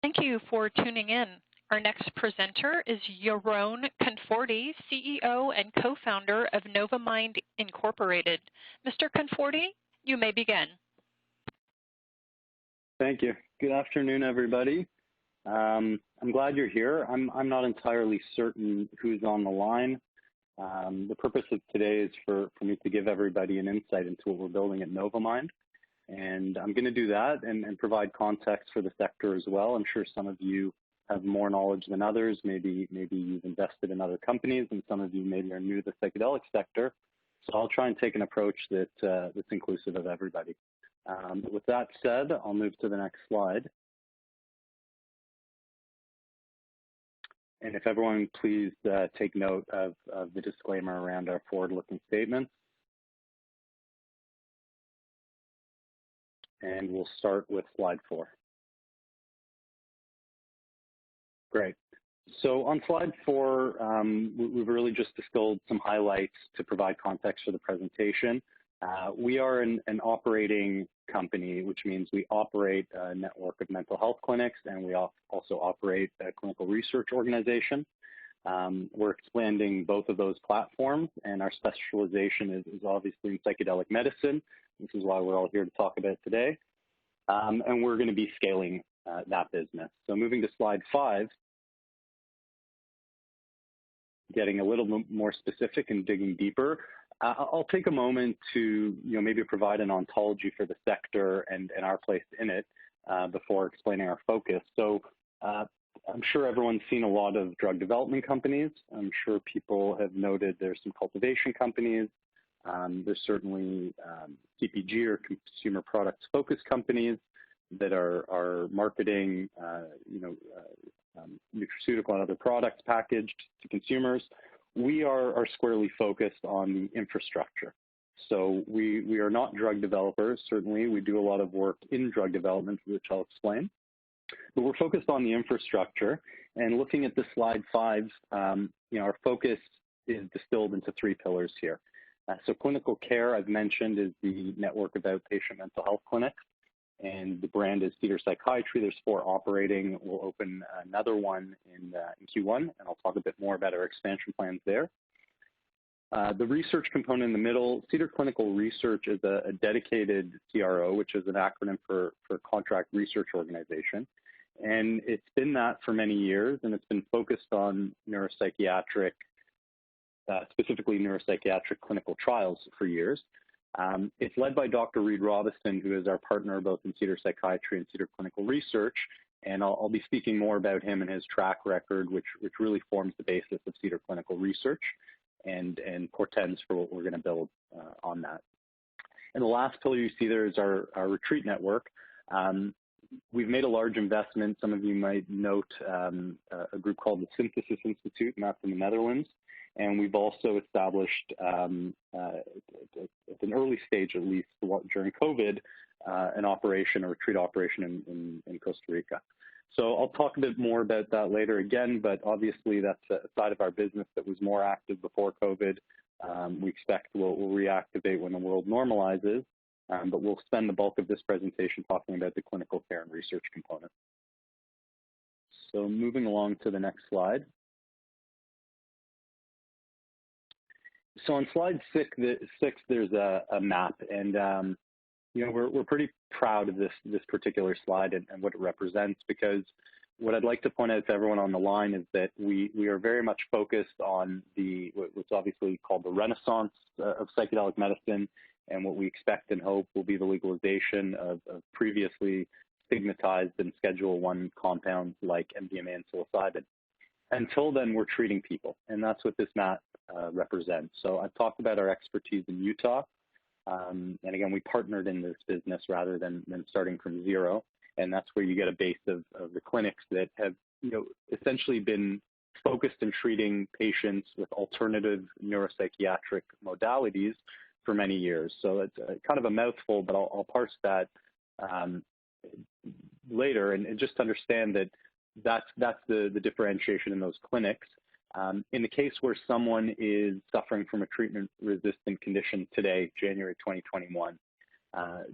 Thank you for tuning in. Our next presenter is Jaron Conforti, CEO and co-founder of Novamind Incorporated. Mr. Conforti, you may begin. Thank you. Good afternoon, everybody. I'm glad you're here. I'm not entirely certain who's on the line. The purpose of today is for me to give everybody an insight into what we're building at Novamind. And I'm going to do that and provide context for the sector as well. I'm sure some of you have more knowledge than others. Maybe you've invested in other companies, and some of you maybe are new to the psychedelic sector. So I'll try and take an approach that's inclusive of everybody. With that said, I'll move to the next slide. And if everyone please take note of the disclaimer around our forward-looking statements. And we'll start with slide 4. Great. So on slide 4, we've really just distilled some highlights to provide context for the presentation. We are an operating company, which means we operate a network of mental health clinics, and we also operate a clinical research organization. We're expanding both of those platforms, and our specialization is obviously in psychedelic medicine. This is why we're all here to talk about it today. And we're going to be scaling that business. So moving to slide 5, getting a little more specific and digging deeper. I'll take a moment to maybe provide an ontology for the sector and our place in it before explaining our focus. So I'm sure everyone's seen a lot of drug development companies. I'm sure people have noted there's some cultivation companies. There's certainly CPG or consumer products focused companies that are marketing, nutraceutical and other products packaged to consumers. We are squarely focused on the infrastructure. So we are not drug developers. Certainly, we do a lot of work in drug development, which I'll explain. But we're focused on the infrastructure. And looking at this slide 5, our focus is distilled into 3 pillars here. So clinical care, I've mentioned, is the network of outpatient mental health clinics, and the brand is Cedar Psychiatry. There's 4 operating. We'll open another one in Q1, and I'll talk a bit more about our expansion plans there. The research component in the middle, Cedar Clinical Research is a dedicated CRO, which is an acronym for Contract Research Organization. And it's been that for many years, and it's been focused on neuropsychiatric, specifically neuropsychiatric clinical trials for years. It's led by Dr. Reid Robison, who is our partner both in Cedar Psychiatry and Cedar Clinical Research, and I'll be speaking more about him and his track record, which really forms the basis of Cedar Clinical Research and portends for what we're going to build on that. And the last pillar you see there is our retreat network. We've made a large investment. Some of you might note a group called the Synthesis Institute, and that's in the Netherlands. And we've also established, at an early stage at least, during COVID, a retreat operation in Costa Rica. So I'll talk a bit more about that later again, but obviously that's a side of our business that was more active before COVID. We expect we'll reactivate when the world normalizes, but we'll spend the bulk of this presentation talking about the clinical care and research component. So moving along to the next slide. So on slide 6, there's a map, and we're pretty proud of this particular slide and what it represents, because what I'd like to point out to everyone on the line is that we are very much focused on what's obviously called the renaissance of psychedelic medicine, and what we expect and hope will be the legalization of previously stigmatized and Schedule I compounds like MDMA and psilocybin. Until then, we're treating people, and that's what this map represents. So I've talked about our expertise in Utah, and again, we partnered in this business rather than starting from zero, and that's where you get a base of the clinics that have essentially been focused in treating patients with alternative neuropsychiatric modalities for many years. So it's kind of a mouthful, but I'll parse that later, and just understand that that's the differentiation in those clinics. In the case where someone is suffering from a treatment-resistant condition today, January 2021,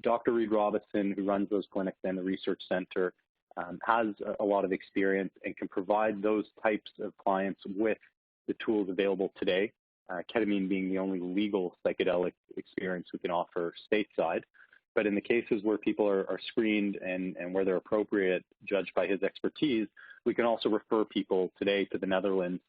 Dr. Reid Robison, who runs those clinics and the research center, has a lot of experience and can provide those types of clients with the tools available today, ketamine being the only legal psychedelic experience we can offer stateside. But in the cases where people are screened and where they're appropriate, judged by his expertise, we can also refer people today to the Netherlands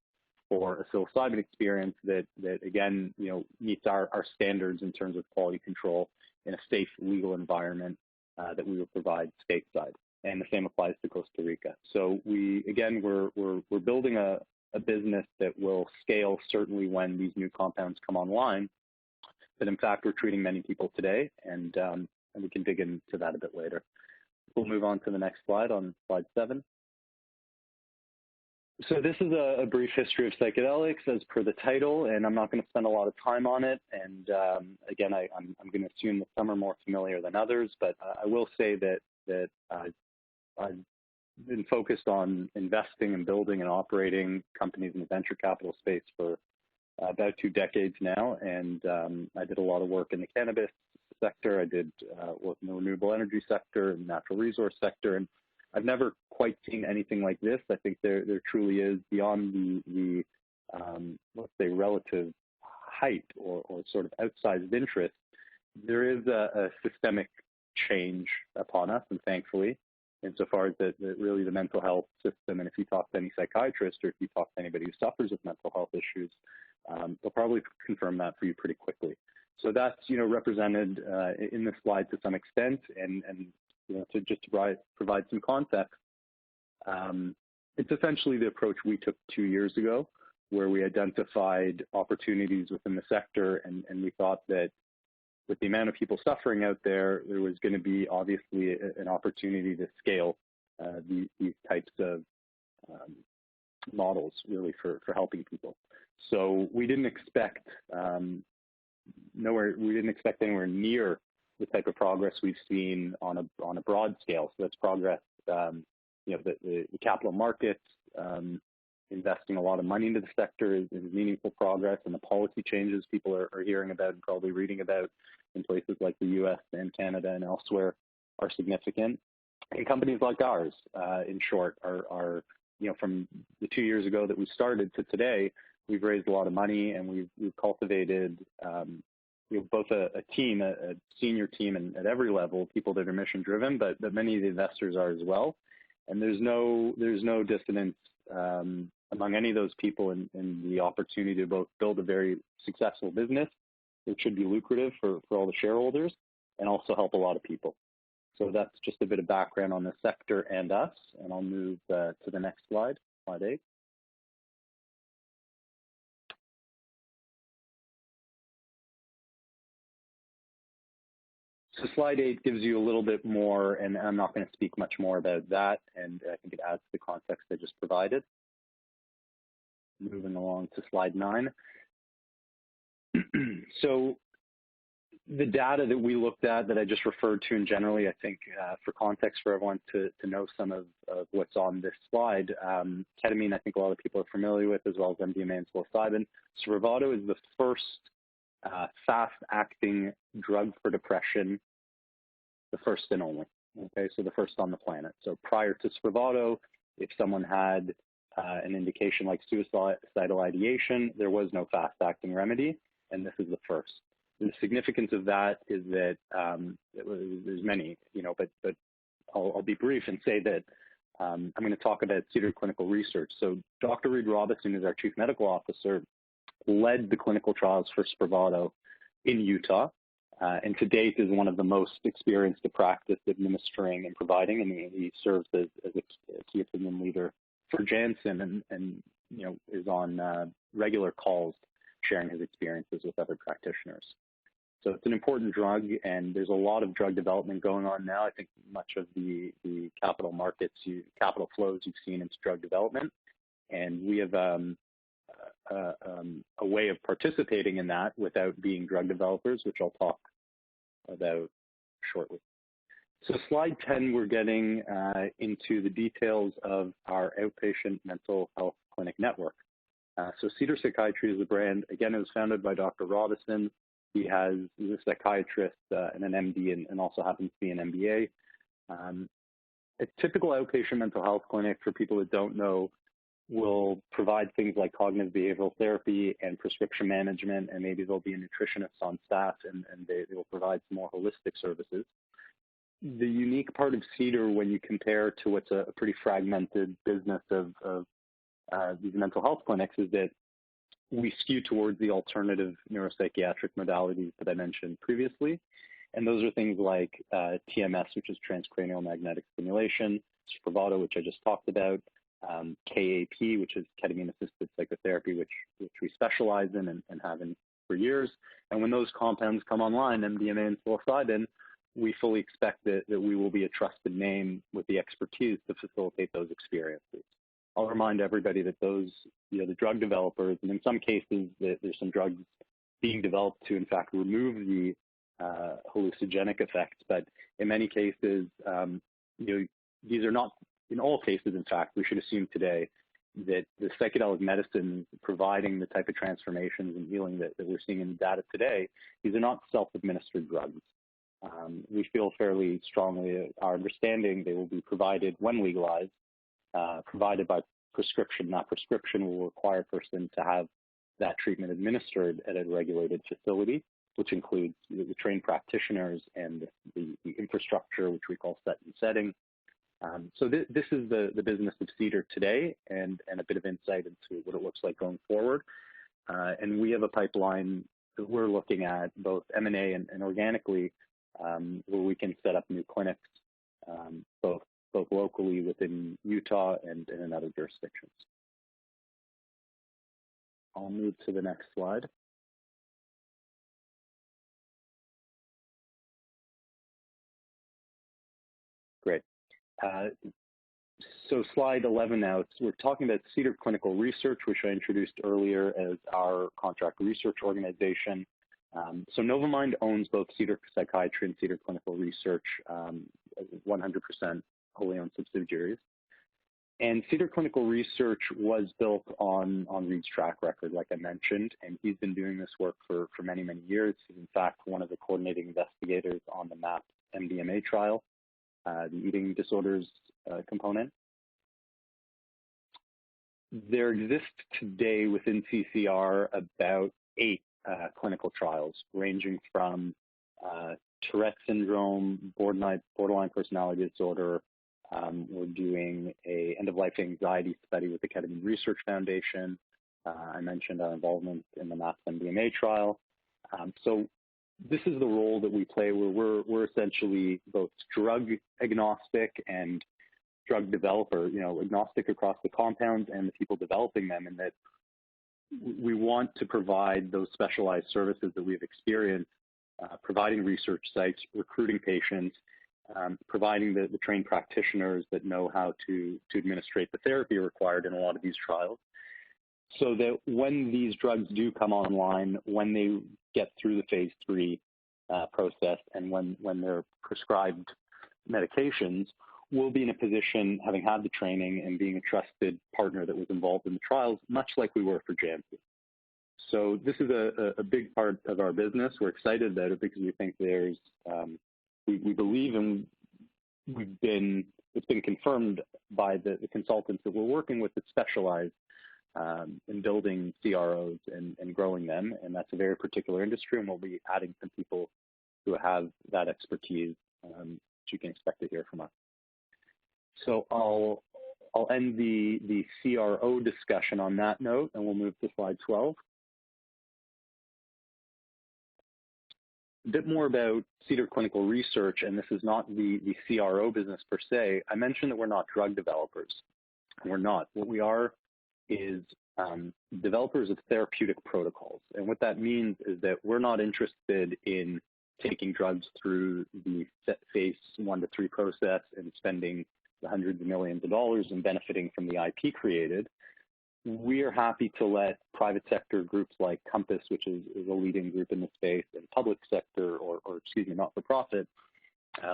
for a psilocybin experience that again, meets our standards in terms of quality control in a safe, legal environment that we will provide stateside. And the same applies to Costa Rica. So we're building a business that will scale certainly when these new compounds come online. But in fact, we're treating many people today, and we can dig into that a bit later. We'll move on to the next slide, on slide 7. So this is a brief history of psychedelics as per the title, and I'm not going to spend a lot of time on it. And again, I'm going to assume that some are more familiar than others, but I will say that I've been focused on investing and building and operating companies in the venture capital space for about 2 decades now, and I did a lot of work in the cannabis sector. I did work in the renewable energy sector and natural resource sector, and I've never quite seen anything like this. I think there truly is, beyond the let's say, relative height or sort of outsized interest, there is a systemic change upon us, and thankfully, insofar as that really the mental health system, and if you talk to any psychiatrist or if you talk to anybody who suffers with mental health issues, they'll probably confirm that for you pretty quickly. So that's represented in this slide to some extent, and to provide some context, it's essentially the approach we took 2 years ago, where we identified opportunities within the sector, and we thought that with the amount of people suffering out there, there was going to be obviously an opportunity to scale these types of models, really, for helping people. So we didn't expect anywhere near the type of progress we've seen on a broad scale. So that's progress, the capital markets, investing a lot of money into the sector is meaningful progress, and the policy changes people are hearing about and probably reading about in places like the U.S. and Canada and elsewhere are significant. And companies like ours, in short, are from the 2 years ago that we started to today, we've raised a lot of money, and we've cultivated both a team, a senior team, and at every level, people that are mission driven, but many of the investors are as well. And there's no dissonance among any of those people in the opportunity to both build a very successful business, which should be lucrative for all the shareholders, and also help a lot of people. So that's just a bit of background on the sector and us, and I'll move to the next slide, slide 8. So slide 8 gives you a little bit more, and I'm not going to speak much more about that, and I think it adds to the context I just provided. Moving along to slide 9. So the data that we looked at that I just referred to, and generally, I think for context for everyone to know some of what's on this slide, ketamine, I think a lot of people are familiar with, as well as MDMA and psilocybin. Spravato is the first fast-acting drug for depression, the first and only, okay, so the first on the planet. So prior to Spravato, if someone had an indication like suicidal ideation, there was no fast-acting remedy, and this is the first. The significance of that is that there's many, but I'll be brief and say that I'm going to talk about Cedar clinical research. So Dr. Reed Robison, who's our chief medical officer, led the clinical trials for Spravato in Utah, and to date is one of the most experienced to practice administering and providing, and he serves as a key opinion leader for Janssen, and is on regular calls sharing his experiences with other practitioners. So it's an important drug, and there's a lot of drug development going on now. I think much of the capital markets, capital flows you've seen into drug development, and we have a way of participating in that without being drug developers, which I'll talk about shortly. So slide 10, we're getting into the details of our outpatient mental health clinic network. So Cedar Psychiatry is a brand. Again, it was founded by Dr. Robison. He's a psychiatrist and an MD, and also happens to be an MBA. A typical outpatient mental health clinic, for people that don't know, will provide things like cognitive behavioral therapy and prescription management, and maybe there'll be a nutritionist on staff, and they will provide some more holistic services. The unique part of Cedar, when you compare to what's a pretty fragmented business of these mental health clinics, is that we skew towards the alternative neuropsychiatric modalities that I mentioned previously. And those are things like TMS, which is transcranial magnetic stimulation, Spravato, which I just talked about, KAP, which is ketamine-assisted psychotherapy, which we specialize in and have in for years. And when those compounds come online, MDMA and psilocybin, we fully expect that we will be a trusted name with the expertise to facilitate those experiences. I'll remind everybody that those, the drug developers, and in some cases, there's some drugs being developed to, in fact, remove the hallucinogenic effects. But in many cases, these are not, in all cases, in fact, we should assume today that the psychedelic medicine providing the type of transformations and healing that we're seeing in the data today, these are not self-administered drugs. We feel fairly strongly, our understanding, they will be provided when legalized, provided by prescription. That prescription will require a person to have that treatment administered at a regulated facility, which includes the trained practitioners and the infrastructure, which we call set and setting. So this is the business of Cedar today, and a bit of insight into what it looks like going forward. And we have a pipeline that we're looking at, both M&A and organically, where we can set up new clinics, both locally within Utah and in other jurisdictions. I'll move to the next slide. Great. So slide 11 now, we're talking about Cedar Clinical Research, which I introduced earlier as our contract research organization. So Novamind owns both Cedar Psychiatry and Cedar Clinical Research, 100% wholly owned subsidiaries. And Cedar Clinical Research was built on Reed's track record, like I mentioned, and he's been doing this work for many, many years. He's in fact one of the coordinating investigators on the MAP MDMA trial, the eating disorders component. There exists today within CCR about 8 clinical trials, ranging from Tourette syndrome, borderline personality disorder. We're doing a end-of-life anxiety study with the Ketamine Research Foundation. I mentioned our involvement in the MAPS MDMA trial. So this is the role that we play, where we're essentially both drug agnostic and drug developer, agnostic across the compounds and the people developing them, and that we want to provide those specialized services that we've experienced, providing research sites, recruiting patients, providing the trained practitioners that know how to administrate the therapy required in a lot of these trials, so that when these drugs do come online, when they get through the phase 3 process, and when they're prescribed medications, we'll be in a position, having had the training and being a trusted partner that was involved in the trials, much like we were for Janssen. So this is a big part of our business. We're excited about it because we think there's, we believe, and it's been confirmed by the consultants that we're working with that specialize in building CROs and growing them, and that's a very particular industry, and we'll be adding some people who have that expertise, which you can expect to hear from us. So I'll end the CRO discussion on that note, and we'll move to slide 12. A bit more about Cedar Clinical Research, and this is not the CRO business per se. I mentioned that we're not drug developers. We're not. What we are is developers of therapeutic protocols. And what that means is that we're not interested in taking drugs through the phase 1 to 3 process and spending the hundreds of millions of dollars and benefiting from the IP created. We are happy to let private sector groups like Compass, which is a leading group in the space, and public sector, or not-for-profit,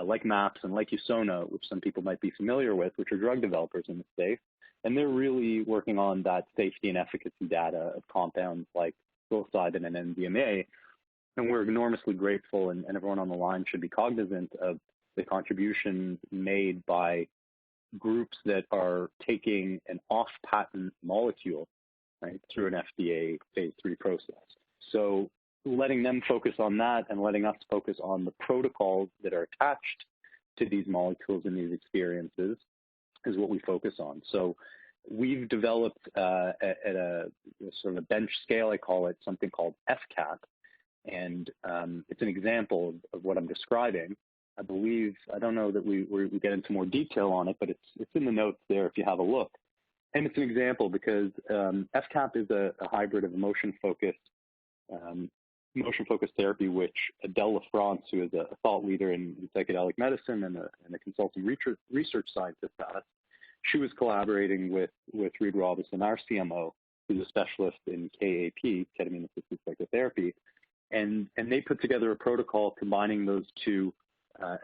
like MAPS and like USONA, which some people might be familiar with, which are drug developers in the space. And they're really working on that safety and efficacy data of compounds like psilocybin and MDMA. And we're enormously grateful, and everyone on the line should be cognizant of the contributions made by groups that are taking an off-patent molecule, right, through an FDA phase 3 process. So letting them focus on that and letting us focus on the protocols that are attached to these molecules and these experiences is what we focus on. So we've developed at a sort of a bench scale, I call it, something called FCAT, and it's an example of what I'm describing. I believe, I don't know that we get into more detail on it, but it's in the notes there if you have a look. And it's an example because FCAP is a hybrid of motion-focused therapy, which Adele LaFrance, who is a thought leader in psychedelic medicine and a consulting research scientist at us, she was collaborating with Reid Robison, our CMO, who's a specialist in KAP, ketamine-assisted psychotherapy, and they put together a protocol combining those two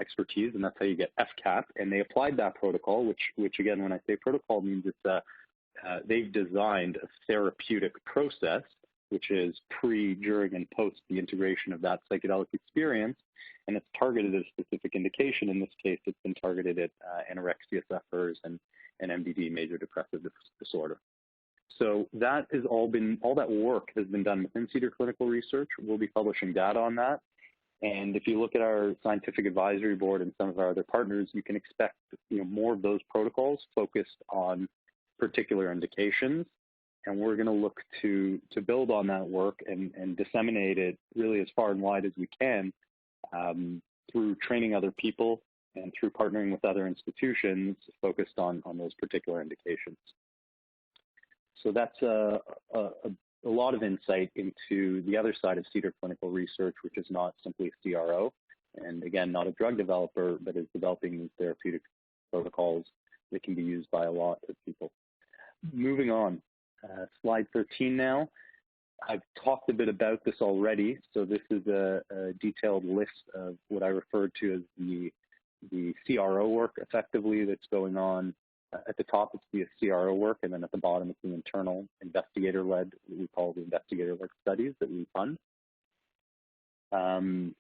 expertise, and that's how you get FCAP. And they applied that protocol, which again, when I say protocol, means it's they've designed a therapeutic process, which is pre, during, and post the integration of that psychedelic experience, and it's targeted at a specific indication. In this case, it's been targeted at anorexia sufferers and MDD, major depressive disorder. So that has all that work has been done within Cedar Clinical Research. We'll be publishing data on that. And if you look at our scientific advisory board and some of our other partners, you can expect more of those protocols focused on particular indications. And we're going to look to build on that work and disseminate it really as far and wide as we can through training other people and through partnering with other institutions focused on those particular indications. So that's a lot of insight into the other side of Cedar Clinical Research, which is not simply a CRO, and again, not a drug developer, but is developing these therapeutic protocols that can be used by a lot of people. Moving on, slide 13 now. I've talked a bit about this already, so this is a detailed list of what I referred to as the CRO work effectively that's going on. At the top, it's the CRO work, and then at the bottom, it's the internal investigator-led, what we call the investigator-led studies that we fund. And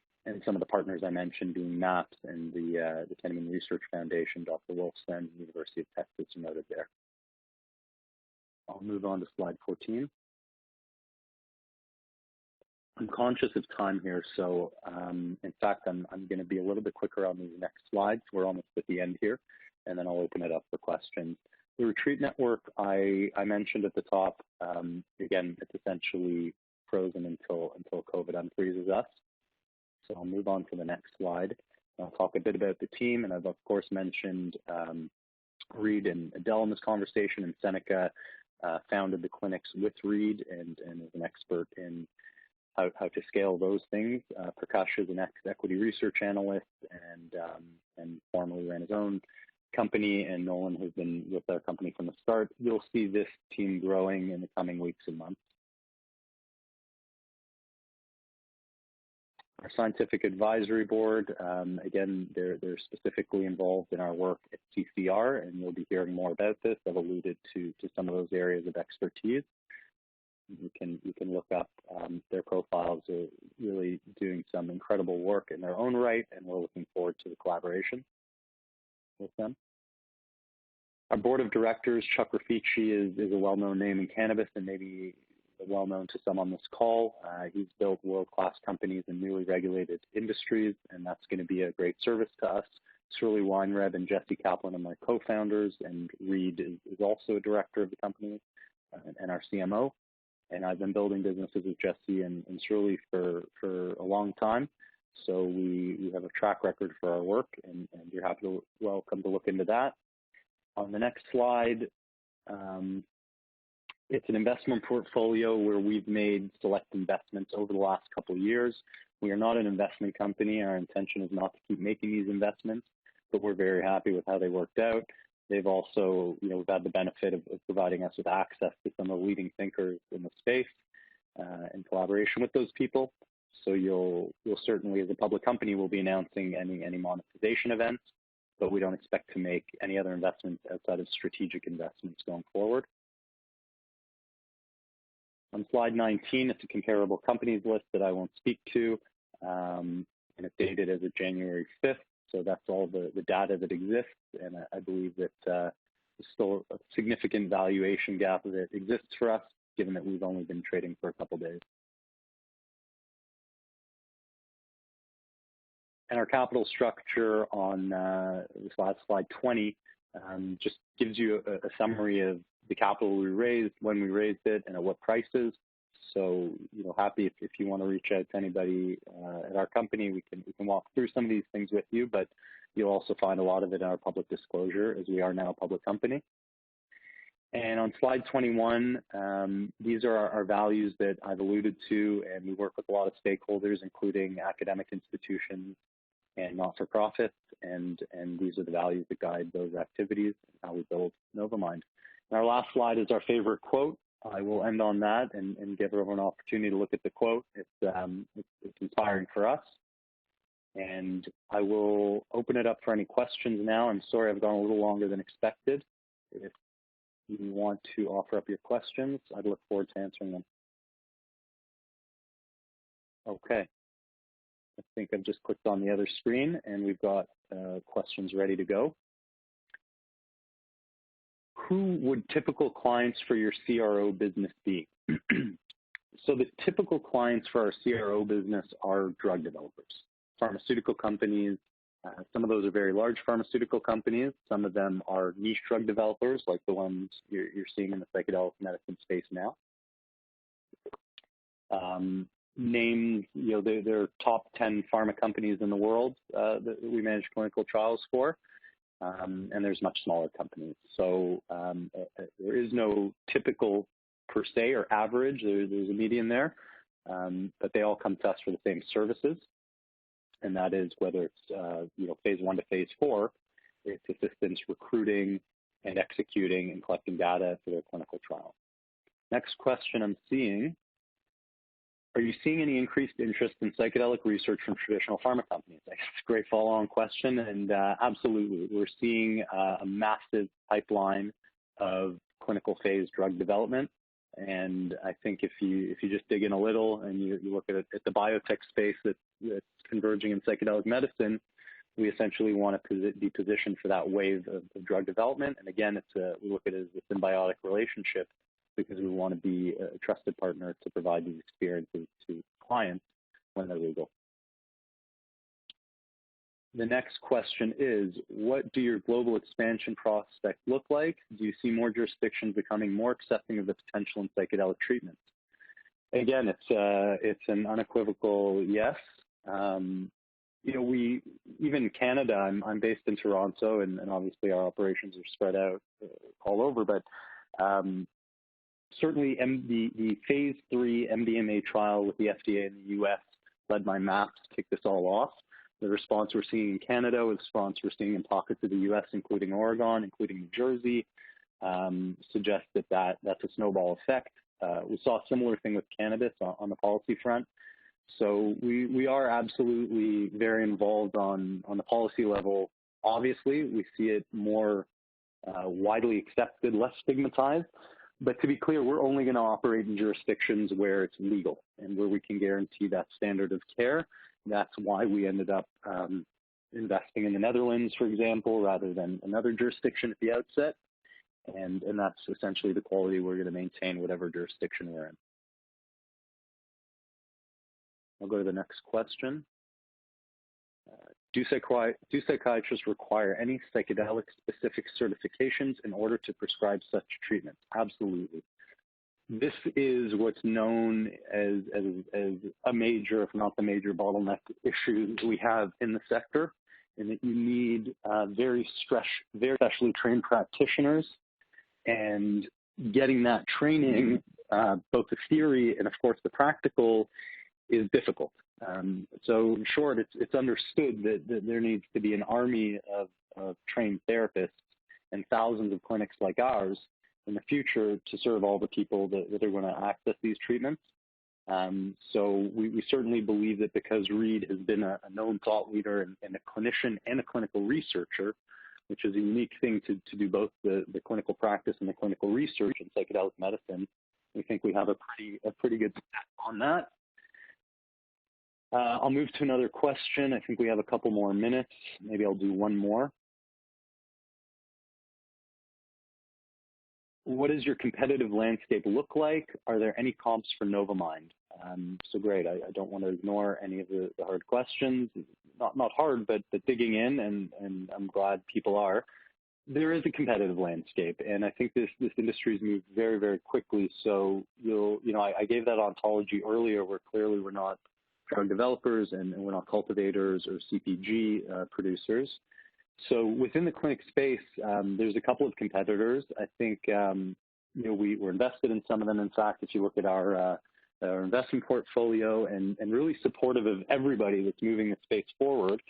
some of the partners I mentioned being MAPS and the Ketamine Research Foundation, Dr. Wolfson, University of Texas, are noted there. I'll move on to slide 14. I'm conscious of time here, so in fact, I'm going to be a little bit quicker on these next slides. We're almost at the end here, and then I'll open it up for questions. The retreat network I mentioned at the top, again, it's essentially frozen until COVID unfreezes us. So I'll move on to the next slide. I'll talk a bit about the team, and I've of course mentioned Reid and Adele in this conversation, and Seneca founded the clinics with Reid and is an expert in how to scale those things. Prakash is an equity research analyst and formerly ran his own company, and Nolan has been with our company from the start. You'll see this team growing in the coming weeks and months. Our scientific advisory board, again, they're specifically involved in our work at CCR, and you'll be hearing more about this. I've alluded to some of those areas of expertise. You can look up their profiles. Are really doing some incredible work in their own right, and we're looking forward to the collaboration with them. Our board of directors, Chuck Rafici is a well-known name in cannabis and maybe well-known to some on this call. He's built world-class companies in newly regulated industries, and that's going to be a great service to us. Shirley Weinreb and Jesse Kaplan are my co-founders, and Reid is also a director of the company and our CMO. And I've been building businesses with Jesse and Shirley for a long time. So we have a track record for our work, and you're welcome to look into that. On the next slide, it's an investment portfolio where we've made select investments over the last couple of years. We are not an investment company. Our intention is not to keep making these investments, but we're very happy with how they worked out. They've also, we've had the benefit of providing us with access to some of the leading thinkers in the space in collaboration with those people. So you'll certainly, as a public company, will be announcing any monetization events, but we don't expect to make any other investments outside of strategic investments going forward. On slide 19, it's a comparable companies list that I won't speak to, and it's dated as of January 5th. So that's all the data that exists, and I believe that there's still a significant valuation gap that exists for us, given that we've only been trading for a couple days. And our capital structure on this last slide 20 just gives you a summary of the capital we raised, when we raised it, and at what prices. So, happy if you want to reach out to anybody at our company, we can walk through some of these things with you, but you'll also find a lot of it in our public disclosure, as we are now a public company. And on slide 21, these are our values that I've alluded to, and we work with a lot of stakeholders, including academic institutions and not-for-profits, and these are the values that guide those activities and how we build Novamind. And our last slide is our favorite quote. I will end on that and give everyone an opportunity to look at the quote. It's inspiring for us. And I will open it up for any questions now. I'm sorry I've gone a little longer than expected. If you want to offer up your questions, I'd look forward to answering them. Okay. I think I've just clicked on the other screen, and we've got questions ready to go. Who would typical clients for your CRO business be? So the typical clients for our CRO business are drug developers, pharmaceutical companies. Some of those are very large pharmaceutical companies. Some of them are niche drug developers, like the ones you're seeing in the psychedelic medicine space now. Names, there are top 10 pharma companies in the world that we manage clinical trials for. And there's much smaller companies. So there is no typical per se or average. There's a median there, but they all come to us for the same services, and that is whether it's phase 1 to phase 4, it's assistance recruiting and executing and collecting data for their clinical trial. Next question I'm seeing. Are you seeing any increased interest in psychedelic research from traditional pharma companies? That's a great follow-on question, and absolutely. We're seeing a massive pipeline of clinical phase drug development, and I think if you just dig in a little and you look at the biotech space that's converging in psychedelic medicine, we essentially want to be positioned for that wave of drug development. And again, we look at it as a symbiotic relationship, because we want to be a trusted partner to provide these experiences to clients when they're legal. The next question is, what do your global expansion prospects look like? Do you see more jurisdictions becoming more accepting of the potential in psychedelic treatments? Again, it's an unequivocal yes. Even Canada, I'm based in Toronto, and obviously our operations are spread out all over, but certainly the phase 3 MDMA trial with the FDA in the U.S. led by MAPS kicked this all off. The response we're seeing in Canada, the response we're seeing in pockets of the U.S., including Oregon, including New Jersey, suggests that's a snowball effect. We saw a similar thing with cannabis on the policy front. So we are absolutely very involved on the policy level. Obviously, we see it more widely accepted, less stigmatized. But to be clear, we're only going to operate in jurisdictions where it's legal and where we can guarantee that standard of care. That's why we ended up investing in the Netherlands, for example, rather than another jurisdiction at the outset. And that's essentially the quality we're going to maintain whatever jurisdiction we're in. I'll go to the next question. Do psychiatrists require any psychedelic-specific certifications in order to prescribe such treatments? Absolutely. This is what's known as a major, if not the major, bottleneck issue we have in the sector, in that you need very specially trained practitioners, and getting that training, both the theory and, of course, the practical, is difficult. So in short, it's understood that there needs to be an army of trained therapists and thousands of clinics like ours in the future to serve all the people that are going to access these treatments. So we certainly believe that because Reed has been a known thought leader and a clinician and a clinical researcher, which is a unique thing to do both the clinical practice and the clinical research in psychedelic medicine, we think we have a pretty good stat on that. I'll move to another question. I think we have a couple more minutes. Maybe I'll do one more. What does your competitive landscape look like? Are there any comps for Novamind? So great. I don't want to ignore any of the hard questions. Not hard, but digging in, and I'm glad people are. There is a competitive landscape, and I think this industry has moved very, very quickly. So I gave that ontology earlier, where clearly we're not drug developers and we're not cultivators or CPG producers. So within the clinic space, there's a couple of competitors. I think we're invested in some of them. In fact, if you look at our investment portfolio and really supportive of everybody that's moving the space forward,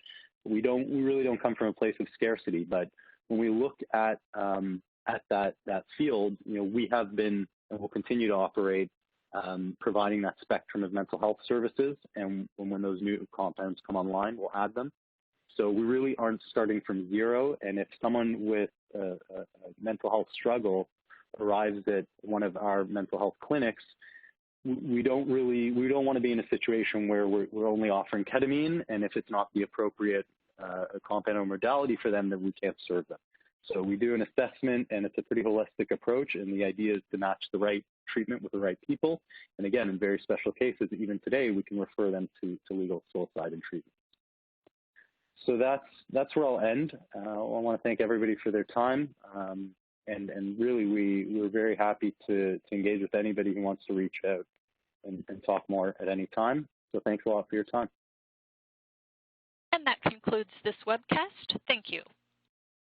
we really don't come from a place of scarcity. But when we look at that field, we have been and will continue to operate providing that spectrum of mental health services. And when those new compounds come online, we'll add them. So we really aren't starting from zero. And if someone with a mental health struggle arrives at one of our mental health clinics, we don't want to be in a situation where we're only offering ketamine, and if it's not the appropriate compound or modality for them, then we can't serve them. So we do an assessment, and it's a pretty holistic approach, and the idea is to match the right treatment with the right people. And again, in very special cases, even today, we can refer them to legal psilocybin treatment. So that's where I'll end. I want to thank everybody for their time, and really we're very happy to engage with anybody who wants to reach out and talk more at any time. So thanks a lot for your time. And that concludes this webcast. Thank you.